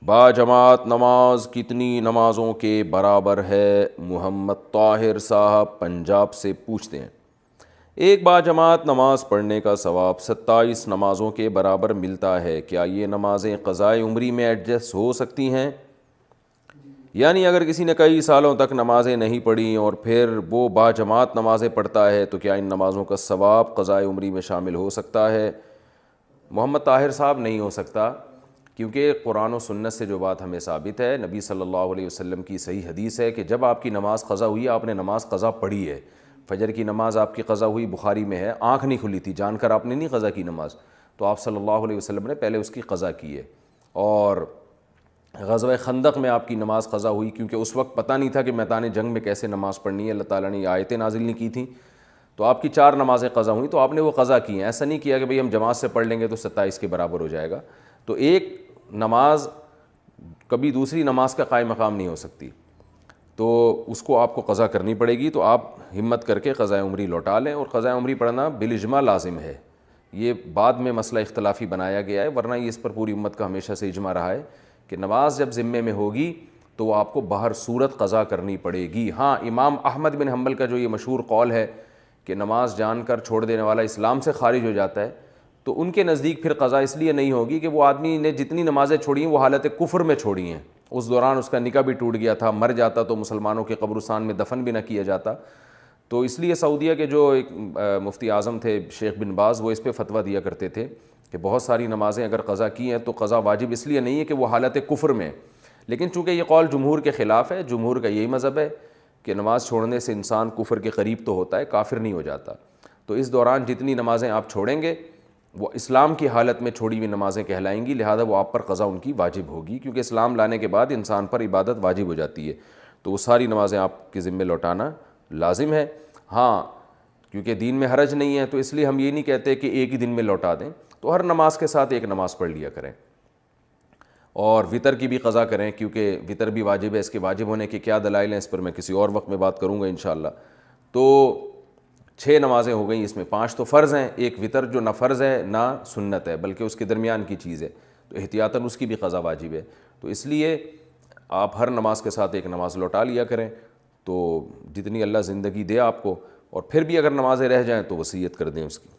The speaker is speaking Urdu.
باجماعت نماز کتنی نمازوں کے برابر ہے؟ محمد طاہر صاحب پنجاب سے پوچھتے ہیں۔ ایک باجماعت نماز پڑھنے کا ثواب 27 نمازوں کے برابر ملتا ہے، کیا یہ نمازیں قضائے عمری میں ایڈجسٹ ہو سکتی ہیں؟ یعنی اگر کسی نے کئی سالوں تک نمازیں نہیں پڑھیں اور پھر وہ باجماعت نمازیں پڑھتا ہے تو کیا ان نمازوں کا ثواب قضائے عمری میں شامل ہو سکتا ہے؟ محمد طاہر صاحب نہیں ہو سکتا، کیونکہ قرآن و سنت سے جو بات ہمیں ثابت ہے، نبی صلی اللہ علیہ وسلم کی صحیح حدیث ہے کہ جب آپ کی نماز قضا ہوئی آپ نے نماز قضا پڑھی ہے۔ فجر کی نماز آپ کی قضا ہوئی، بخاری میں ہے، آنکھ نہیں کھلی تھی، جان کر آپ نے نہیں قضا کی نماز، تو آپ صلی اللہ علیہ وسلم نے پہلے اس کی قضا کی ہے۔ اور غزوہ خندق میں آپ کی نماز قضا ہوئی، کیونکہ اس وقت پتہ نہیں تھا کہ میدان جنگ میں کیسے نماز پڑھنی ہے، اللہ تعالیٰ نے یہ آیتیں نازل نہیں کی تھیں، تو آپ کی 4 نمازیں قضا ہوئیں تو آپ نے وہ قضا کی ہیں۔ ایسا نہیں کیا کہ بھئی ہم جماعت سے پڑھ لیں گے تو 27 کے برابر ہو جائے گا۔ تو ایک نماز کبھی دوسری نماز کا قائم مقام نہیں ہو سکتی، تو اس کو آپ کو قضا کرنی پڑے گی، تو آپ ہمت کر کے قضائے عمری لوٹا لیں، اور قضائے عمری پڑھنا بالاجماع لازم ہے۔ یہ بعد میں مسئلہ اختلافی بنایا گیا ہے، ورنہ یہ اس پر پوری امت کا ہمیشہ سے اجماع رہا ہے کہ نماز جب ذمے میں ہوگی تو وہ آپ کو بہر صورت قضا کرنی پڑے گی۔ ہاں، امام احمد بن حنبل کا جو یہ مشہور قول ہے کہ نماز جان کر چھوڑ دینے والا اسلام سے خارج ہو جاتا ہے، تو ان کے نزدیک پھر قضا اس لیے نہیں ہوگی کہ وہ آدمی نے جتنی نمازیں چھوڑی ہیں وہ حالت کفر میں چھوڑی ہیں، اس دوران اس کا نکاح بھی ٹوٹ گیا تھا، مر جاتا تو مسلمانوں کے قبرستان میں دفن بھی نہ کیا جاتا۔ تو اس لیے سعودیہ کے جو ایک مفتی اعظم تھے شیخ بن باز، وہ اس پہ فتویٰ دیا کرتے تھے کہ بہت ساری نمازیں اگر قضا کی ہیں تو قضا واجب اس لیے نہیں ہے کہ وہ حالت کفر میں، لیکن چونکہ یہ قول جمہور کے خلاف ہے، جمہور کا یہی مذہب ہے کہ نماز چھوڑنے سے انسان کفر کے قریب تو ہوتا ہے، کافر نہیں ہو جاتا۔ تو اس دوران جتنی نمازیں آپ چھوڑیں گے وہ اسلام کی حالت میں چھوڑی ہوئی نمازیں کہلائیں گی، لہذا وہ آپ پر قضا ان کی واجب ہوگی، کیونکہ اسلام لانے کے بعد انسان پر عبادت واجب ہو جاتی ہے، تو وہ ساری نمازیں آپ کے ذمے لوٹانا لازم ہے۔ ہاں، کیونکہ دین میں حرج نہیں ہے تو اس لیے ہم یہ نہیں کہتے کہ ایک ہی دن میں لوٹا دیں، تو ہر نماز کے ساتھ ایک نماز پڑھ لیا کریں، اور وطر کی بھی قضا کریں، کیونکہ وطر بھی واجب ہے۔ اس کے واجب ہونے کے کیا دلائل ہیں اس پر میں کسی اور وقت میں بات کروں گا انشاءاللہ۔ تو 6 نمازیں ہو گئیں، اس میں 5 تو فرض ہیں، ایک وطر جو نہ فرض ہے نہ سنت ہے بلکہ اس کے درمیان کی چیز ہے، تو احتیاطاً اس کی بھی قضا واجب ہے۔ تو اس لیے آپ ہر نماز کے ساتھ ایک نماز لوٹا لیا کریں، تو جتنی اللہ زندگی دے آپ کو، اور پھر بھی اگر نمازیں رہ جائیں تو وصیت کر دیں اس کی۔